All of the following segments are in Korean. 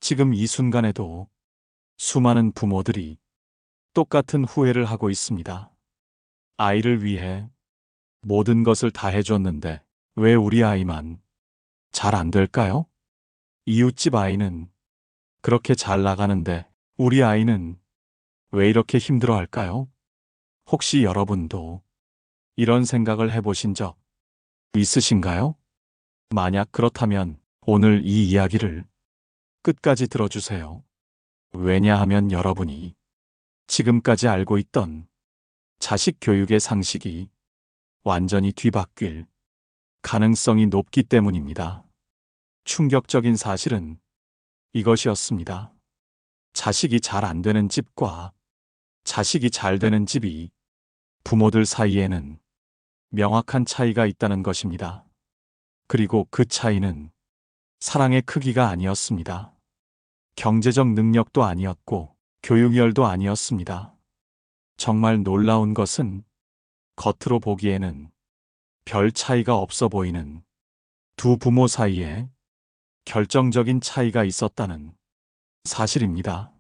지금 이 순간에도 수많은 부모들이 똑같은 후회를 하고 있습니다. 아이를 위해 모든 것을 다 해줬는데 왜 우리 아이만 잘 안 될까요? 이웃집 아이는 그렇게 잘 나가는데 우리 아이는 왜 이렇게 힘들어 할까요? 혹시 여러분도 이런 생각을 해보신 적 있으신가요? 만약 그렇다면 오늘 이 이야기를 끝까지 들어주세요. 왜냐하면 여러분이 지금까지 알고 있던 자식 교육의 상식이 완전히 뒤바뀔 가능성이 높기 때문입니다. 충격적인 사실은 이것이었습니다. 자식이 잘 안 되는 집과 자식이 잘 되는 집이 부모들 사이에는 명확한 차이가 있다는 것입니다. 그리고 그 차이는 사랑의 크기가 아니었습니다. 경제적 능력도 아니었고 교육열도 아니었습니다. 정말 놀라운 것은 겉으로 보기에는 별 차이가 없어 보이는 두 부모 사이에 결정적인 차이가 있었다는 사실입니다.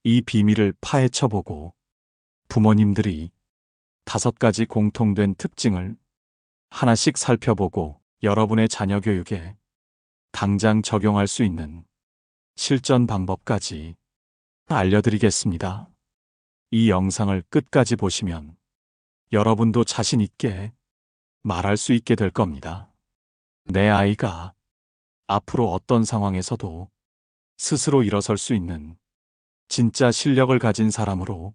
이 비밀을 파헤쳐보고 부모님들이 5가지 공통된 특징을 하나씩 살펴보고 여러분의 자녀 교육에 당장 적용할 수 있는 실전 방법까지 알려드리겠습니다. 이 영상을 끝까지 보시면 여러분도 자신 있게 말할 수 있게 될 겁니다. 내 아이가 앞으로 어떤 상황에서도 스스로 일어설 수 있는 진짜 실력을 가진 사람으로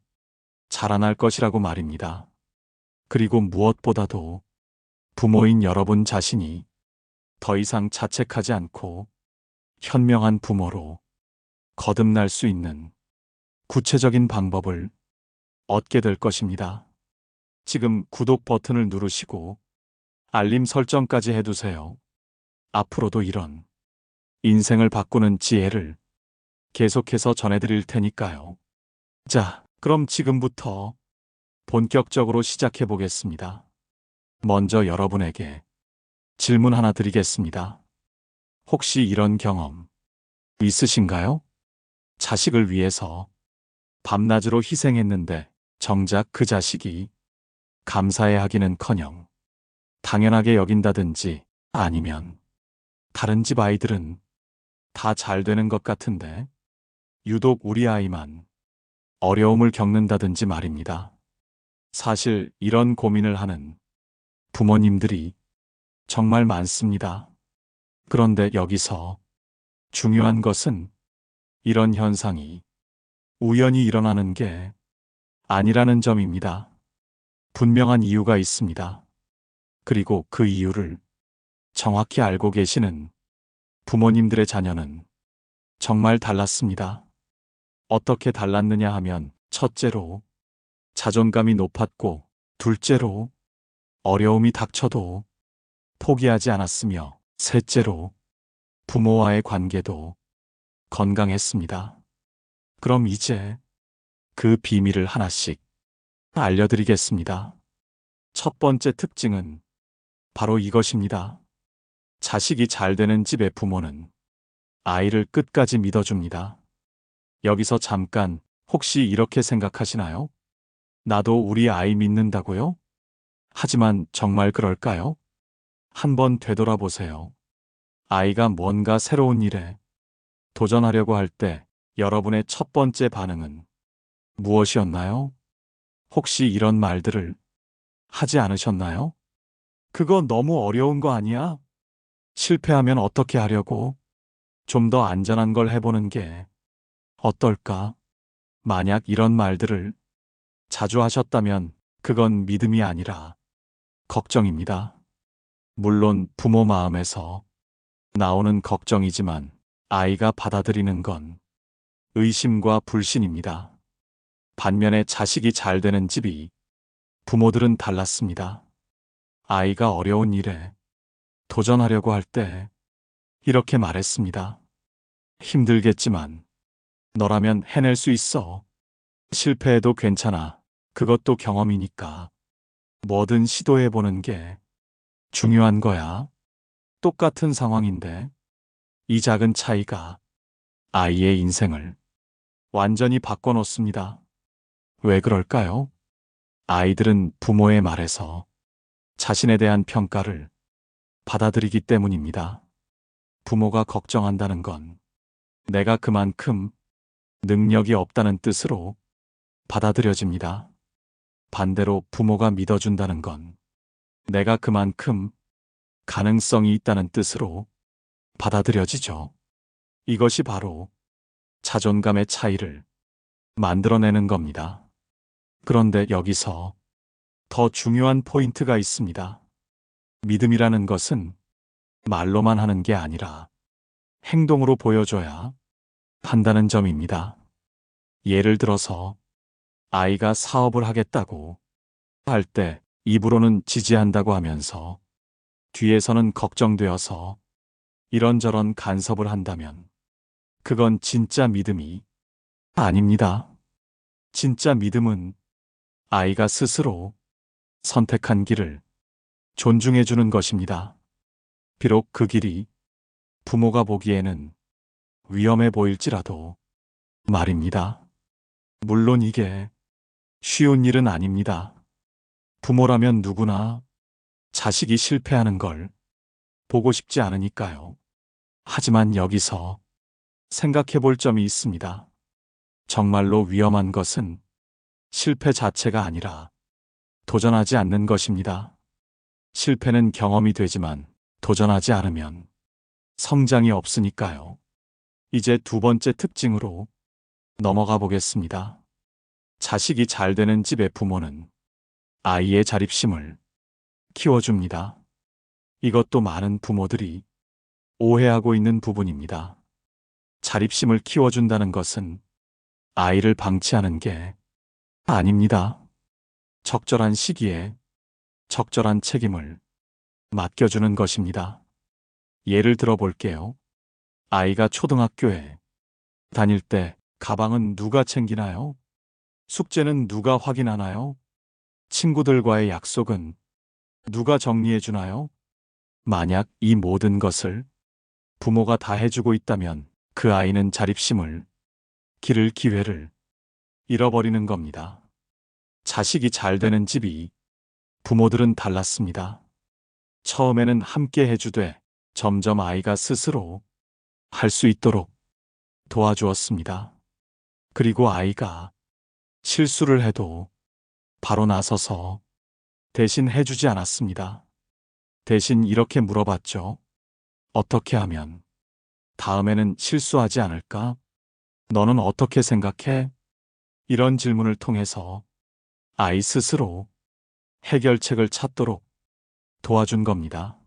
자라날 것이라고 말입니다. 그리고 무엇보다도 부모인 여러분 자신이 더 이상 자책하지 않고 현명한 부모로 거듭날 수 있는 구체적인 방법을 얻게 될 것입니다. 지금 구독 버튼을 누르시고 알림 설정까지 해두세요. 앞으로도 이런 인생을 바꾸는 지혜를 계속해서 전해드릴 테니까요. 자, 그럼 지금부터 본격적으로 시작해 보겠습니다. 먼저 여러분에게 질문 하나 드리겠습니다. 혹시 이런 경험 있으신가요? 자식을 위해서 밤낮으로 희생했는데 정작 그 자식이 감사해 하기는커녕 당연하게 여긴다든지 아니면 다른 집 아이들은 다 잘 되는 것 같은데 유독 우리 아이만 어려움을 겪는다든지 말입니다. 사실 이런 고민을 하는 부모님들이 정말 많습니다. 그런데 여기서 중요한 것은 이런 현상이 우연히 일어나는 게 아니라는 점입니다. 분명한 이유가 있습니다. 그리고 그 이유를 정확히 알고 계시는 부모님들의 자녀는 정말 달랐습니다. 어떻게 달랐느냐 하면 첫째로 자존감이 높았고 둘째로 어려움이 닥쳐도 포기하지 않았으며 셋째로 부모와의 관계도 건강했습니다. 그럼 이제 그 비밀을 하나씩 알려드리겠습니다. 첫 번째 특징은 바로 이것입니다. 자식이 잘 되는 집의 부모는 아이를 끝까지 믿어줍니다. 여기서 잠깐 혹시 이렇게 생각하시나요? 나도 우리 아이 믿는다고요? 하지만 정말 그럴까요? 한번 되돌아보세요. 아이가 뭔가 새로운 일에 도전하려고 할 때 여러분의 첫 번째 반응은 무엇이었나요? 혹시 이런 말들을 하지 않으셨나요? 그거 너무 어려운 거 아니야? 실패하면 어떻게 하려고? 좀 더 안전한 걸 해보는 게 어떨까? 만약 이런 말들을 자주 하셨다면 그건 믿음이 아니라 걱정입니다. 물론 부모 마음에서 나오는 걱정이지만 아이가 받아들이는 건 의심과 불신입니다. 반면에 자식이 잘 되는 집이 부모들은 달랐습니다. 아이가 어려운 일에 도전하려고 할 때 이렇게 말했습니다. 힘들겠지만 너라면 해낼 수 있어. 실패해도 괜찮아. 그것도 경험이니까. 뭐든 시도해보는 게 중요한 거야. 똑같은 상황인데 이 작은 차이가 아이의 인생을 완전히 바꿔놓습니다. 왜 그럴까요? 아이들은 부모의 말에서 자신에 대한 평가를 받아들이기 때문입니다. 부모가 걱정한다는 건 내가 그만큼 능력이 없다는 뜻으로 받아들여집니다. 반대로 부모가 믿어준다는 건 내가 그만큼 가능성이 있다는 뜻으로 받아들여지죠. 이것이 바로 자존감의 차이를 만들어내는 겁니다. 그런데 여기서 더 중요한 포인트가 있습니다. 믿음이라는 것은 말로만 하는 게 아니라 행동으로 보여줘야 한다는 점입니다. 예를 들어서 아이가 사업을 하겠다고 할 때 입으로는 지지한다고 하면서 뒤에서는 걱정되어서 이런저런 간섭을 한다면 그건 진짜 믿음이 아닙니다. 진짜 믿음은 아이가 스스로 선택한 길을 존중해 주는 것입니다. 비록 그 길이 부모가 보기에는 위험해 보일지라도 말입니다. 물론 이게 쉬운 일은 아닙니다. 부모라면 누구나 자식이 실패하는 걸 보고 싶지 않으니까요. 하지만 여기서 생각해 볼 점이 있습니다. 정말로 위험한 것은 실패 자체가 아니라 도전하지 않는 것입니다. 실패는 경험이 되지만 도전하지 않으면 성장이 없으니까요. 이제 두 번째 특징으로 넘어가 보겠습니다. 자식이 잘 되는 집의 부모는 아이의 자립심을 키워줍니다. 이것도 많은 부모들이 오해하고 있는 부분입니다. 자립심을 키워준다는 것은 아이를 방치하는 게 아닙니다. 적절한 시기에 적절한 책임을 맡겨주는 것입니다. 예를 들어 볼게요. 아이가 초등학교에 다닐 때 가방은 누가 챙기나요? 숙제는 누가 확인하나요? 친구들과의 약속은 누가 정리해 주나요? 만약 이 모든 것을 부모가 다 해주고 있다면 그 아이는 자립심을 기를 기회를 잃어버리는 겁니다. 자식이 잘 되는 집이 부모들은 달랐습니다. 처음에는 함께 해주되 점점 아이가 스스로 할 수 있도록 도와주었습니다. 그리고 아이가 실수를 해도 바로 나서서 대신 해주지 않았습니다. 대신 이렇게 물어봤죠. 어떻게 하면 다음에는 실수하지 않을까? 너는 어떻게 생각해? 이런 질문을 통해서 아이 스스로 해결책을 찾도록 도와준 겁니다.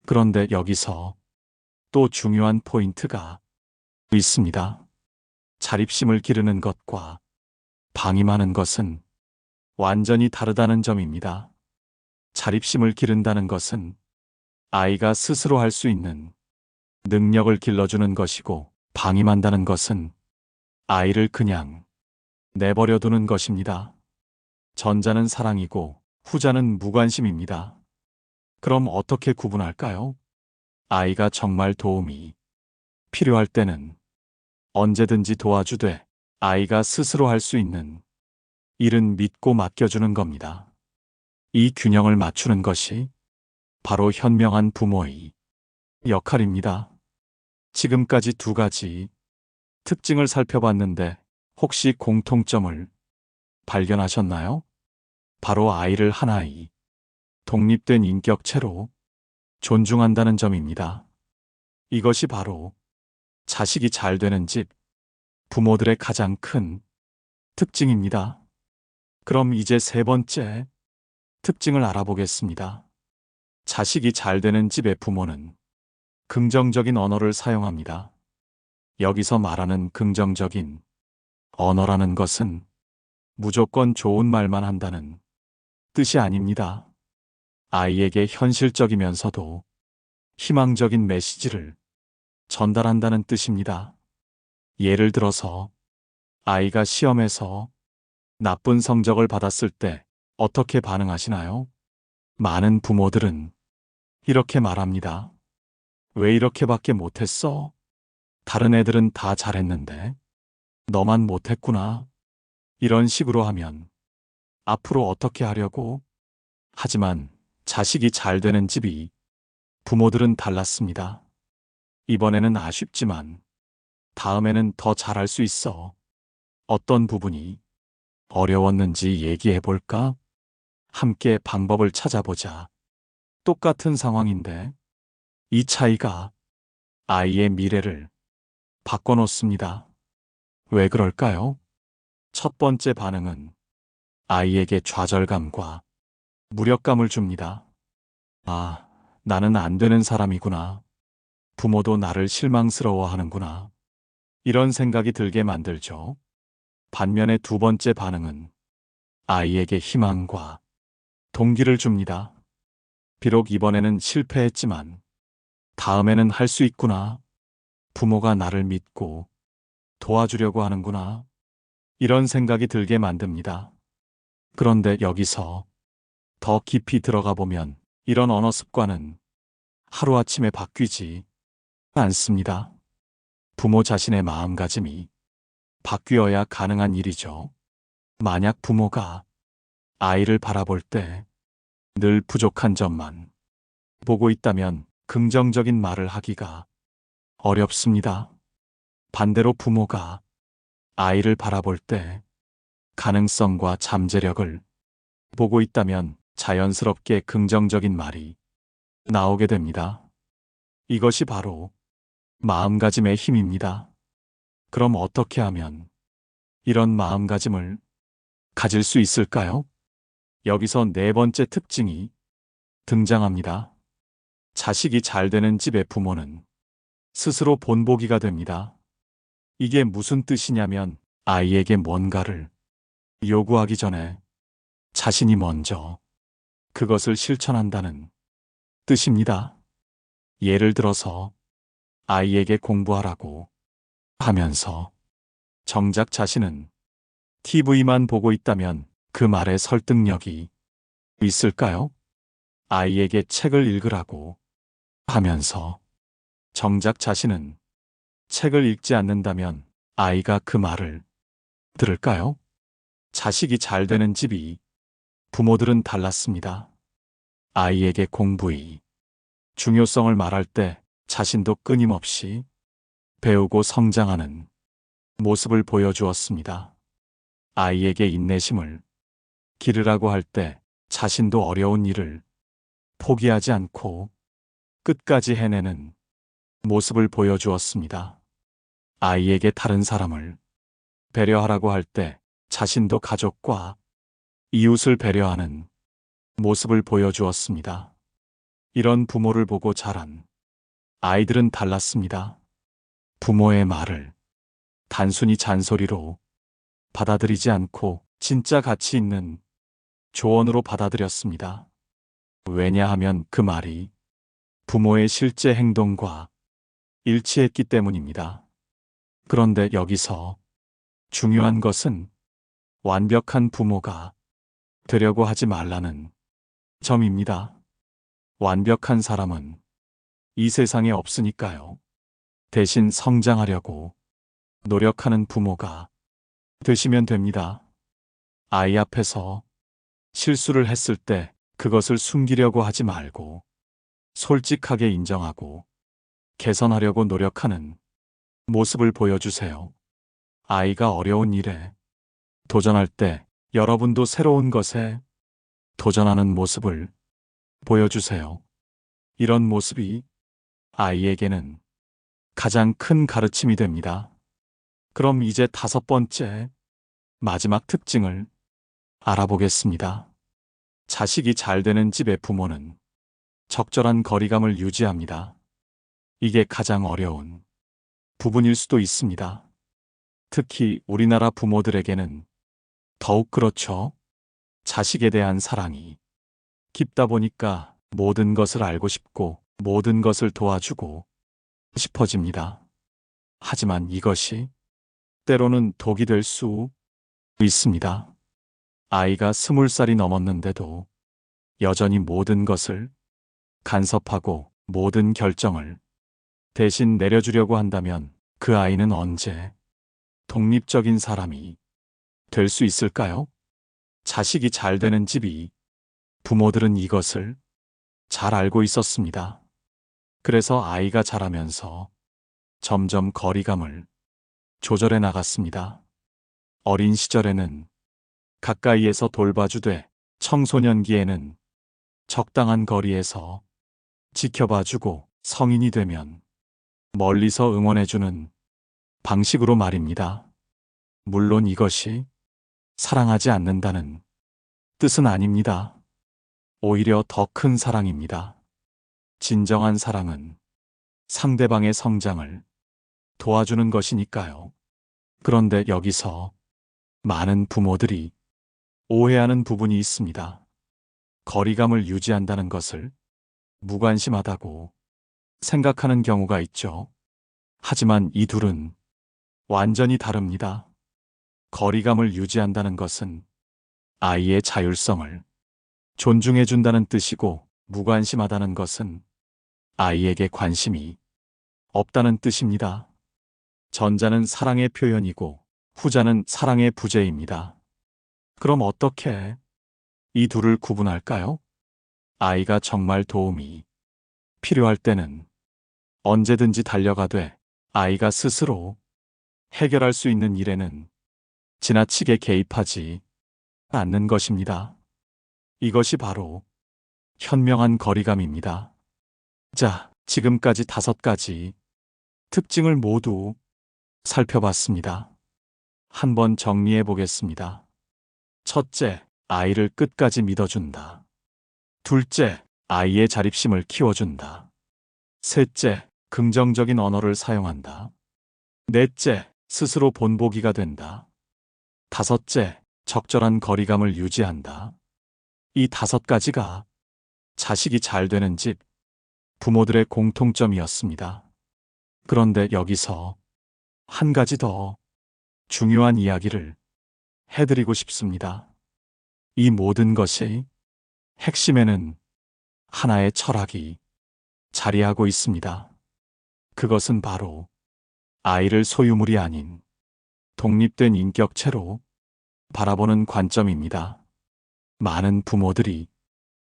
그런데 여기서 또 중요한 포인트가 있습니다. 자립심을 기르는 것과 방임하는 것은 완전히 다르다는 점입니다. 자립심을 기른다는 것은 아이가 스스로 할 수 있는 능력을 길러주는 것이고, 방임한다는 것은 아이를 그냥 내버려 두는 것입니다. 전자는 사랑이고 후자는 무관심입니다. 그럼 어떻게 구분할까요? 아이가 정말 도움이 필요할 때는 언제든지 도와주되 아이가 스스로 할 수 있는 일은 믿고 맡겨주는 겁니다. 이 균형을 맞추는 것이 바로 현명한 부모의 역할입니다. 지금까지 두 가지 특징을 살펴봤는데 혹시 공통점을 발견하셨나요? 바로 아이를 하나의 독립된 인격체로 존중한다는 점입니다. 이것이 바로 자식이 잘 되는 집 부모들의 가장 큰 특징입니다. 그럼 이제 세 번째 특징을 알아보겠습니다. 자식이 잘 되는 집의 부모는 긍정적인 언어를 사용합니다. 여기서 말하는 긍정적인 언어라는 것은 무조건 좋은 말만 한다는 뜻이 아닙니다. 아이에게 현실적이면서도 희망적인 메시지를 전달한다는 뜻입니다. 예를 들어서 아이가 시험에서 나쁜 성적을 받았을 때 어떻게 반응하시나요? 많은 부모들은 이렇게 말합니다. 왜 이렇게밖에 못했어? 다른 애들은 다 잘했는데 너만 못했구나. 이런 식으로 하면 앞으로 어떻게 하려고? 하지만 자식이 잘 되는 집이 부모들은 달랐습니다. 이번에는 아쉽지만 다음에는 더 잘할 수 있어. 어떤 부분이 어려웠는지 얘기해 볼까? 함께 방법을 찾아보자. 똑같은 상황인데 이 차이가 아이의 미래를 바꿔놓습니다. 왜 그럴까요? 첫 번째 반응은 아이에게 좌절감과 무력감을 줍니다. 아, 나는 안 되는 사람이구나. 부모도 나를 실망스러워하는구나. 이런 생각이 들게 만들죠. 반면에 두 번째 반응은 아이에게 희망과 동기를 줍니다. 비록 이번에는 실패했지만 다음에는 할 수 있구나. 부모가 나를 믿고 도와주려고 하는구나. 이런 생각이 들게 만듭니다. 그런데 여기서 더 깊이 들어가 보면 이런 언어 습관은 하루아침에 바뀌지 않습니다. 부모 자신의 마음가짐이 바뀌어야 가능한 일이죠. 만약 부모가 아이를 바라볼 때 늘 부족한 점만 보고 있다면 긍정적인 말을 하기가 어렵습니다. 반대로 부모가 아이를 바라볼 때 가능성과 잠재력을 보고 있다면 자연스럽게 긍정적인 말이 나오게 됩니다. 이것이 바로 마음가짐의 힘입니다. 그럼 어떻게 하면 이런 마음가짐을 가질 수 있을까요? 여기서 네 번째 특징이 등장합니다. 자식이 잘 되는 집의 부모는 스스로 본보기가 됩니다. 이게 무슨 뜻이냐면 아이에게 뭔가를 요구하기 전에 자신이 먼저 그것을 실천한다는 뜻입니다. 예를 들어서 아이에게 공부하라고 하면서 정작 자신은 TV만 보고 있다면 그 말에 설득력이 있을까요? 아이에게 책을 읽으라고 하면서 정작 자신은 책을 읽지 않는다면 아이가 그 말을 들을까요? 자식이 잘 되는 집이 부모들은 달랐습니다. 아이에게 공부의 중요성을 말할 때 자신도 끊임없이 배우고 성장하는 모습을 보여주었습니다. 아이에게 인내심을 기르라고 할 때 자신도 어려운 일을 포기하지 않고 끝까지 해내는 모습을 보여주었습니다. 아이에게 다른 사람을 배려하라고 할 때 자신도 가족과 이웃을 배려하는 모습을 보여주었습니다. 이런 부모를 보고 자란 아이들은 달랐습니다. 부모의 말을 단순히 잔소리로 받아들이지 않고 진짜 가치 있는 조언으로 받아들였습니다. 왜냐하면 그 말이 부모의 실제 행동과 일치했기 때문입니다. 그런데 여기서 중요한 것은 완벽한 부모가 되려고 하지 말라는 점입니다. 완벽한 사람은 이 세상에 없으니까요. 대신 성장하려고 노력하는 부모가 되시면 됩니다. 아이 앞에서 실수를 했을 때 그것을 숨기려고 하지 말고 솔직하게 인정하고 개선하려고 노력하는 모습을 보여주세요. 아이가 어려운 일에 도전할 때 여러분도 새로운 것에 도전하는 모습을 보여주세요. 이런 모습이 아이에게는 가장 큰 가르침이 됩니다. 그럼 이제 다섯 번째, 마지막 특징을 알아보겠습니다. 자식이 잘 되는 집의 부모는 적절한 거리감을 유지합니다. 이게 가장 어려운 부분일 수도 있습니다. 특히 우리나라 부모들에게는 더욱 그렇죠. 자식에 대한 사랑이 깊다 보니까 모든 것을 알고 싶고 모든 것을 도와주고 싶어집니다. 하지만 이것이 때로는 독이 될 수 있습니다. 아이가 20살이 넘었는데도 여전히 모든 것을 간섭하고 모든 결정을 대신 내려주려고 한다면 그 아이는 언제 독립적인 사람이 될 수 있을까요? 자식이 잘 되는 집이 부모들은 이것을 잘 알고 있었습니다. 그래서 아이가 자라면서 점점 거리감을 조절해 나갔습니다. 어린 시절에는 가까이에서 돌봐주되 청소년기에는 적당한 거리에서 지켜봐주고 성인이 되면 멀리서 응원해주는 방식으로 말입니다. 물론 이것이 사랑하지 않는다는 뜻은 아닙니다. 오히려 더 큰 사랑입니다. 진정한 사랑은 상대방의 성장을 도와주는 것이니까요. 그런데 여기서 많은 부모들이 오해하는 부분이 있습니다. 거리감을 유지한다는 것을 무관심하다고 생각하는 경우가 있죠. 하지만 이 둘은 완전히 다릅니다. 거리감을 유지한다는 것은 아이의 자율성을 존중해준다는 뜻이고, 무관심하다는 것은 아이에게 관심이 없다는 뜻입니다. 전자는 사랑의 표현이고 후자는 사랑의 부재입니다. 그럼 어떻게 이 둘을 구분할까요? 아이가 정말 도움이 필요할 때는 언제든지 달려가되, 아이가 스스로 해결할 수 있는 일에는 지나치게 개입하지 않는 것입니다. 이것이 바로 현명한 거리감입니다. 자, 지금까지 5가지 특징을 모두 살펴봤습니다. 한번 정리해 보겠습니다. 첫째, 아이를 끝까지 믿어준다. 둘째, 아이의 자립심을 키워준다. 셋째, 긍정적인 언어를 사용한다. 넷째, 스스로 본보기가 된다. 다섯째, 적절한 거리감을 유지한다. 이 5가지가 자식이 잘 되는 집 부모들의 공통점이었습니다. 그런데 여기서 한 가지 더 중요한 이야기를 해드리고 싶습니다. 이 모든 것이 핵심에는 하나의 철학이 자리하고 있습니다. 그것은 바로 아이를 소유물이 아닌 독립된 인격체로 바라보는 관점입니다. 많은 부모들이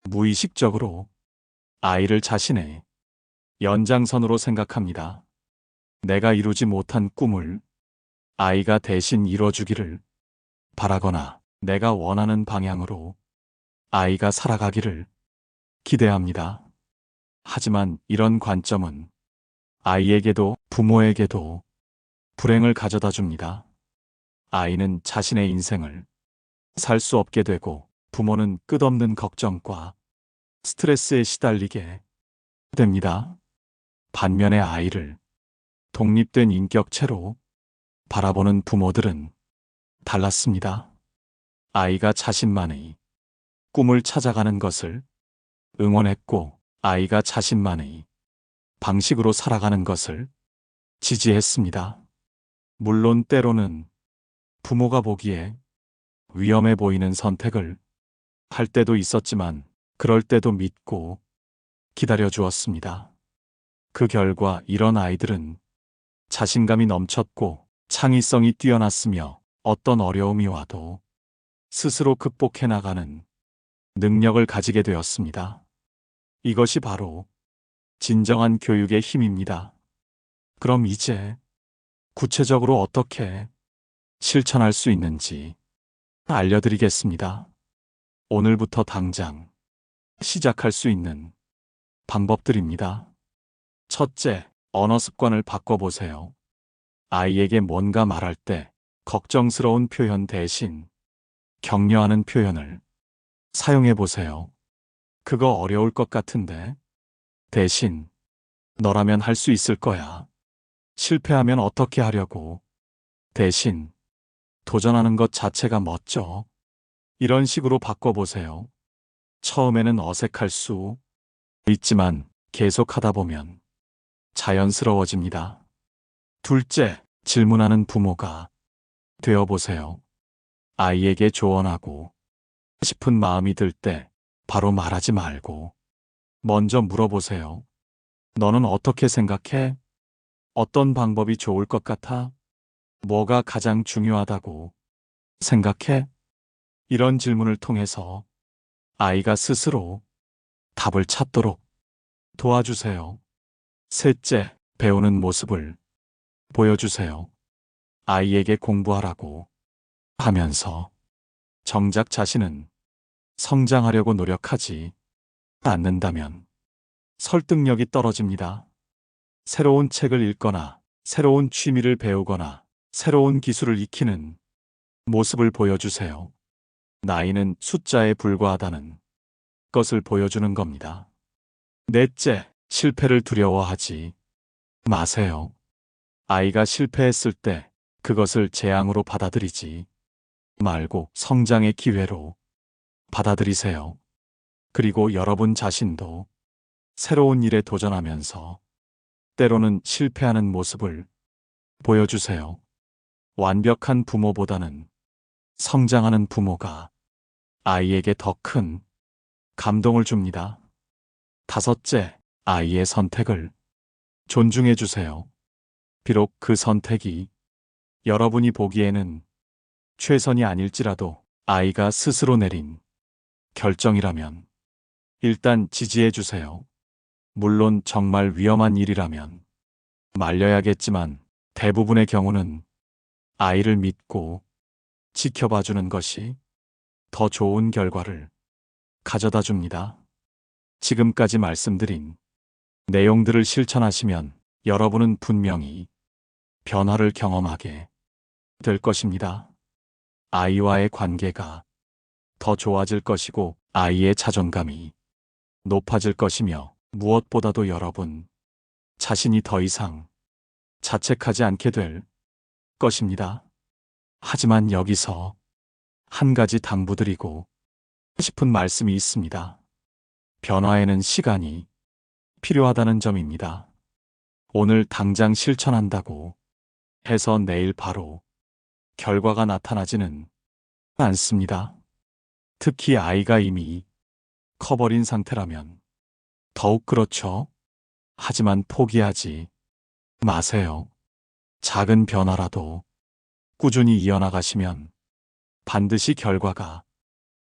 무의식적으로 아이를 자신의 연장선으로 생각합니다. 내가 이루지 못한 꿈을 아이가 대신 이뤄주기를 바라거나, 내가 원하는 방향으로 아이가 살아가기를 기대합니다. 하지만 이런 관점은 아이에게도 부모에게도 불행을 가져다 줍니다. 아이는 자신의 인생을 살 수 없게 되고, 부모는 끝없는 걱정과 스트레스에 시달리게 됩니다. 반면에 아이를 독립된 인격체로 바라보는 부모들은 달랐습니다. 아이가 자신만의 꿈을 찾아가는 것을 응원했고, 아이가 자신만의 방식으로 살아가는 것을 지지했습니다. 물론 때로는 부모가 보기에 위험해 보이는 선택을 할 때도 있었지만, 그럴 때도 믿고 기다려 주었습니다. 그 결과 이런 아이들은 자신감이 넘쳤고 창의성이 뛰어났으며, 어떤 어려움이 와도 스스로 극복해 나가는 능력을 가지게 되었습니다. 이것이 바로 진정한 교육의 힘입니다. 그럼 이제 구체적으로 어떻게 실천할 수 있는지 알려드리겠습니다. 오늘부터 당장 시작할 수 있는 방법들입니다. 첫째, 언어 습관을 바꿔보세요. 아이에게 뭔가 말할 때 걱정스러운 표현 대신 격려하는 표현을 사용해 보세요. 그거 어려울 것 같은데. 대신, 너라면 할 수 있을 거야. 실패하면 어떻게 하려고. 대신, 도전하는 것 자체가 멋져. 이런 식으로 바꿔보세요. 처음에는 어색할 수 있지만 계속 하다 보면 자연스러워집니다. 둘째, 질문하는 부모가 되어보세요. 아이에게 조언하고 싶은 마음이 들 때 바로 말하지 말고 먼저 물어보세요. 너는 어떻게 생각해? 어떤 방법이 좋을 것 같아? 뭐가 가장 중요하다고 생각해? 이런 질문을 통해서 아이가 스스로 답을 찾도록 도와주세요. 셋째, 배우는 모습을 보여주세요. 아이에게 공부하라고 하면서 정작 자신은 성장하려고 노력하지 않는다면 설득력이 떨어집니다. 새로운 책을 읽거나 새로운 취미를 배우거나 새로운 기술을 익히는 모습을 보여주세요. 나이는 숫자에 불과하다는 것을 보여주는 겁니다. 넷째, 실패를 두려워하지 마세요. 아이가 실패했을 때 그것을 재앙으로 받아들이지 말고 성장의 기회로 받아들이세요. 그리고 여러분 자신도 새로운 일에 도전하면서 때로는 실패하는 모습을 보여주세요. 완벽한 부모보다는 성장하는 부모가 아이에게 더 큰 감동을 줍니다. 다섯째, 아이의 선택을 존중해 주세요. 비록 그 선택이 여러분이 보기에는 최선이 아닐지라도 아이가 스스로 내린 결정이라면 일단 지지해 주세요. 물론 정말 위험한 일이라면 말려야겠지만 대부분의 경우는 아이를 믿고 지켜봐 주는 것이 더 좋은 결과를 가져다 줍니다. 지금까지 말씀드린 내용들을 실천하시면 여러분은 분명히 변화를 경험하게 될 것입니다. 아이와의 관계가 더 좋아질 것이고 아이의 자존감이 높아질 것이며 무엇보다도 여러분 자신이 더 이상 자책하지 않게 될 것입니다. 하지만 여기서 한 가지 당부드리고 싶은 말씀이 있습니다. 변화에는 시간이 필요하다는 점입니다. 오늘 당장 실천한다고 해서 내일 바로 결과가 나타나지는 않습니다. 특히 아이가 이미 커버린 상태라면 더욱 그렇죠. 하지만 포기하지 마세요. 작은 변화라도 꾸준히 이어나가시면 반드시 결과가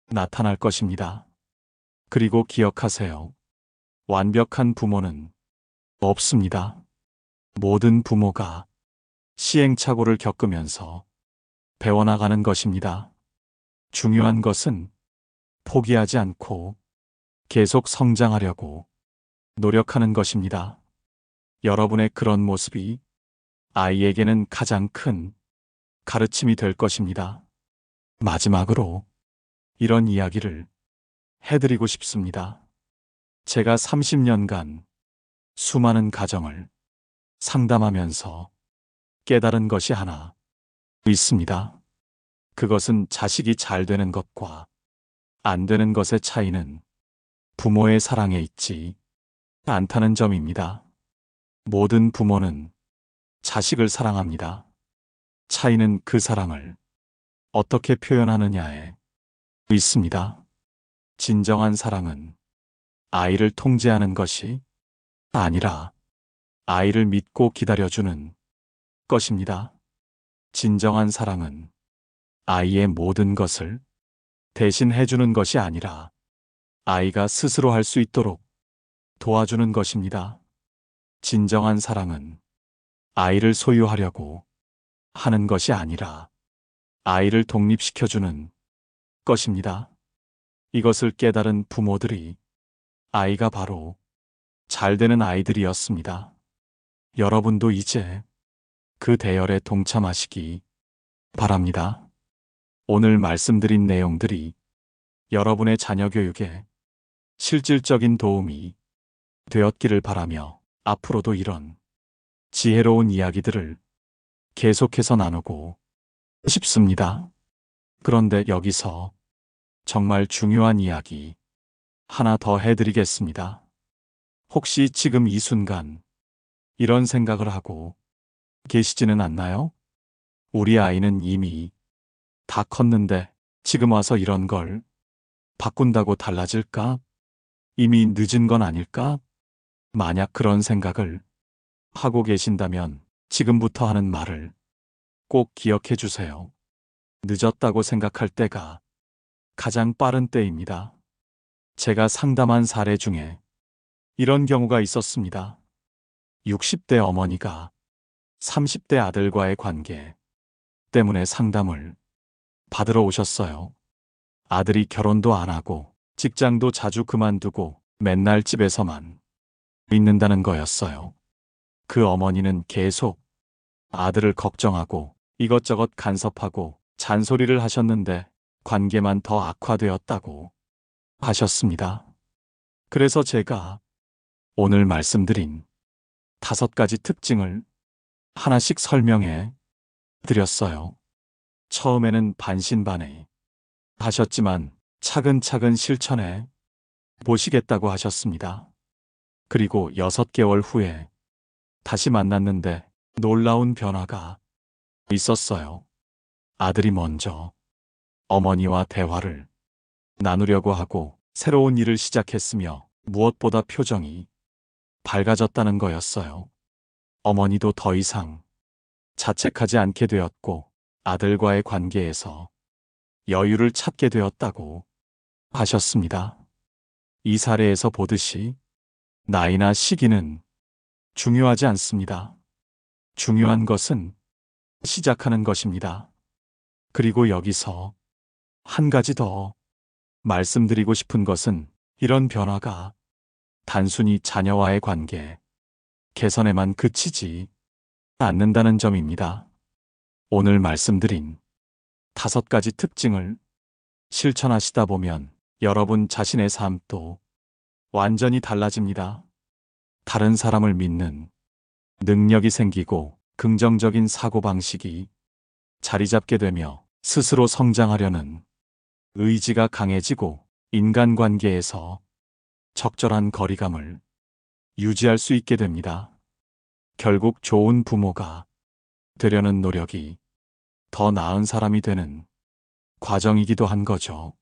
나타날 것입니다. 그리고 기억하세요. 완벽한 부모는 없습니다. 모든 부모가 시행착오를 겪으면서 배워나가는 것입니다. 중요한 것은 포기하지 않고 계속 성장하려고 노력하는 것입니다. 여러분의 그런 모습이 아이에게는 가장 큰 가르침이 될 것입니다. 마지막으로 이런 이야기를 해드리고 싶습니다. 제가 30년간 수많은 가정을 상담하면서 깨달은 것이 하나 있습니다. 그것은 자식이 잘 되는 것과 안 되는 것의 차이는 부모의 사랑에 있지 않다는 점입니다. 모든 부모는 자식을 사랑합니다. 차이는 그 사랑을 어떻게 표현하느냐에 있습니다. 진정한 사랑은 아이를 통제하는 것이 아니라 아이를 믿고 기다려주는 것입니다. 진정한 사랑은 아이의 모든 것을 대신 해주는 것이 아니라 아이가 스스로 할 수 있도록 도와주는 것입니다. 진정한 사랑은 아이를 소유하려고 하는 것이 아니라 아이를 독립시켜주는 것입니다. 이것을 깨달은 부모들이 아이가 바로 잘 되는 아이들이었습니다. 여러분도 이제 그 대열에 동참하시기 바랍니다. 오늘 말씀드린 내용들이 여러분의 자녀 교육에 실질적인 도움이 되었기를 바라며 앞으로도 이런 지혜로운 이야기들을 계속해서 나누고 싶습니다. 그런데 여기서 정말 중요한 이야기 하나 더 해드리겠습니다. 혹시 지금 이 순간 이런 생각을 하고 계시지는 않나요? 우리 아이는 이미 다 컸는데 지금 와서 이런 걸 바꾼다고 달라질까? 이미 늦은 건 아닐까? 만약 그런 생각을 하고 계신다면 지금부터 하는 말을 꼭 기억해 주세요. 늦었다고 생각할 때가 가장 빠른 때입니다. 제가 상담한 사례 중에 이런 경우가 있었습니다. 60대 어머니가 30대 아들과의 관계 때문에 상담을 받으러 오셨어요. 아들이 결혼도 안 하고 직장도 자주 그만두고 맨날 집에서만 있는다는 거였어요. 그 어머니는 계속 아들을 걱정하고 이것저것 간섭하고 잔소리를 하셨는데 관계만 더 악화되었다고 하셨습니다. 그래서 제가 오늘 말씀드린 5가지 특징을 하나씩 설명해 드렸어요. 처음에는 반신반의 하셨지만 차근차근 실천해 보시겠다고 하셨습니다. 그리고 6개월 후에 다시 만났는데 놀라운 변화가 있었어요. 아들이 먼저 어머니와 대화를 나누려고 하고 새로운 일을 시작했으며 무엇보다 표정이 밝아졌다는 거였어요. 어머니도 더 이상 자책하지 않게 되었고 아들과의 관계에서 여유를 찾게 되었다고 하셨습니다. 이 사례에서 보듯이 나이나 시기는 중요하지 않습니다. 중요한 것은 시작하는 것입니다. 그리고 여기서 한 가지 더 말씀드리고 싶은 것은 이런 변화가 단순히 자녀와의 관계 개선에만 그치지 않는다는 점입니다. 오늘 말씀드린 5가지 특징을 실천하시다 보면 여러분 자신의 삶도 완전히 달라집니다. 다른 사람을 믿는 능력이 생기고 긍정적인 사고방식이 자리 잡게 되며 스스로 성장하려는 의지가 강해지고 인간관계에서 적절한 거리감을 유지할 수 있게 됩니다. 결국 좋은 부모가 되려는 노력이 더 나은 사람이 되는 과정이기도 한 거죠.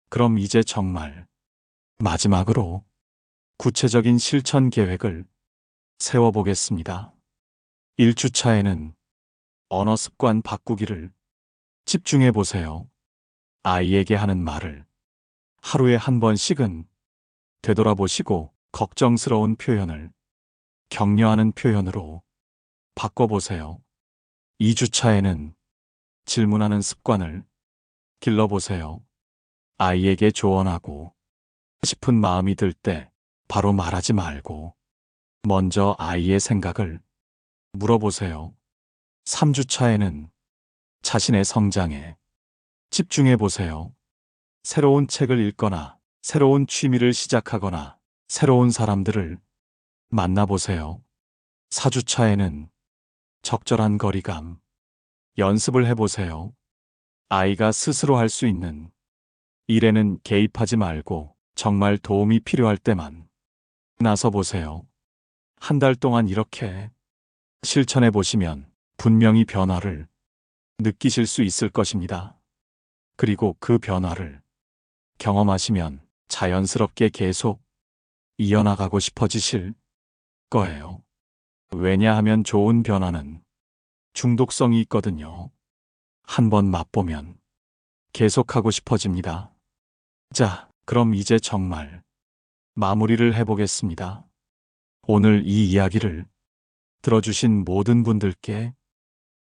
그럼 이제 정말 마지막으로 구체적인 실천 계획을 세워보겠습니다. 1주차에는 언어 습관 바꾸기를 집중해 보세요. 아이에게 하는 말을 하루에 한 번씩은 되돌아보시고 걱정스러운 표현을 격려하는 표현으로 바꿔보세요. 2주차에는 질문하는 습관을 길러보세요. 아이에게 조언하고 싶은 마음이 들 때 바로 말하지 말고 먼저 아이의 생각을 물어보세요. 3주차에는 자신의 성장에 집중해 보세요. 새로운 책을 읽거나 새로운 취미를 시작하거나 새로운 사람들을 만나보세요. 4주차에는 적절한 거리감 연습을 해보세요. 아이가 스스로 할 수 있는 일에는 개입하지 말고 정말 도움이 필요할 때만 나서 보세요. 한 달 동안 이렇게 실천해 보시면 분명히 변화를 느끼실 수 있을 것입니다. 그리고 그 변화를 경험하시면 자연스럽게 계속 이어나가고 싶어지실 거예요. 왜냐하면 좋은 변화는 중독성이 있거든요. 한번 맛보면 계속하고 싶어집니다. 자, 그럼 이제 정말 마무리를 해보겠습니다. 오늘 이 이야기를 들어주신 모든 분들께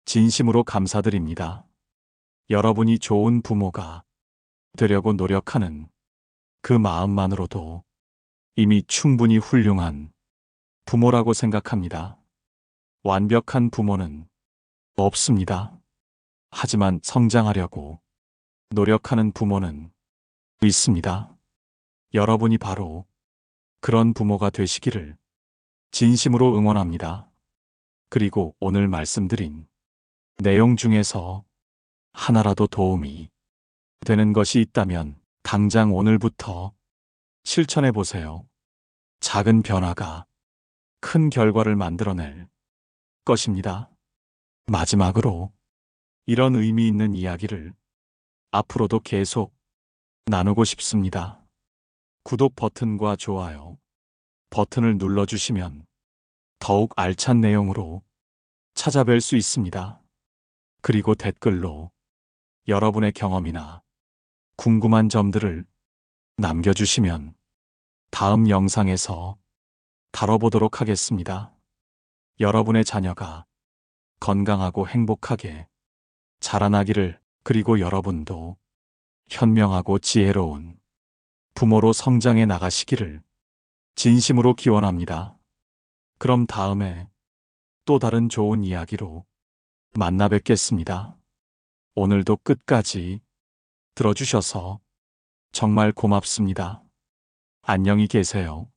진심으로 감사드립니다. 여러분이 좋은 부모가 되려고 노력하는 그 마음만으로도 이미 충분히 훌륭한 부모라고 생각합니다. 완벽한 부모는 없습니다. 하지만 성장하려고 노력하는 부모는 있습니다. 여러분이 바로 그런 부모가 되시기를 진심으로 응원합니다. 그리고 오늘 말씀드린 내용 중에서 하나라도 도움이 되는 것이 있다면 당장 오늘부터 실천해 보세요. 작은 변화가 큰 결과를 만들어낼 것입니다. 마지막으로 이런 의미 있는 이야기를 앞으로도 계속 나누고 싶습니다. 구독 버튼과 좋아요 버튼을 눌러주시면 더욱 알찬 내용으로 찾아뵐 수 있습니다. 그리고 댓글로 여러분의 경험이나 궁금한 점들을 남겨주시면 다음 영상에서 다뤄보도록 하겠습니다. 여러분의 자녀가 건강하고 행복하게 자라나기를, 그리고 여러분도 현명하고 지혜로운 부모로 성장해 나가시기를 진심으로 기원합니다. 그럼 다음에 또 다른 좋은 이야기로 만나 뵙겠습니다. 오늘도 끝까지 들어주셔서 정말 고맙습니다. 안녕히 계세요.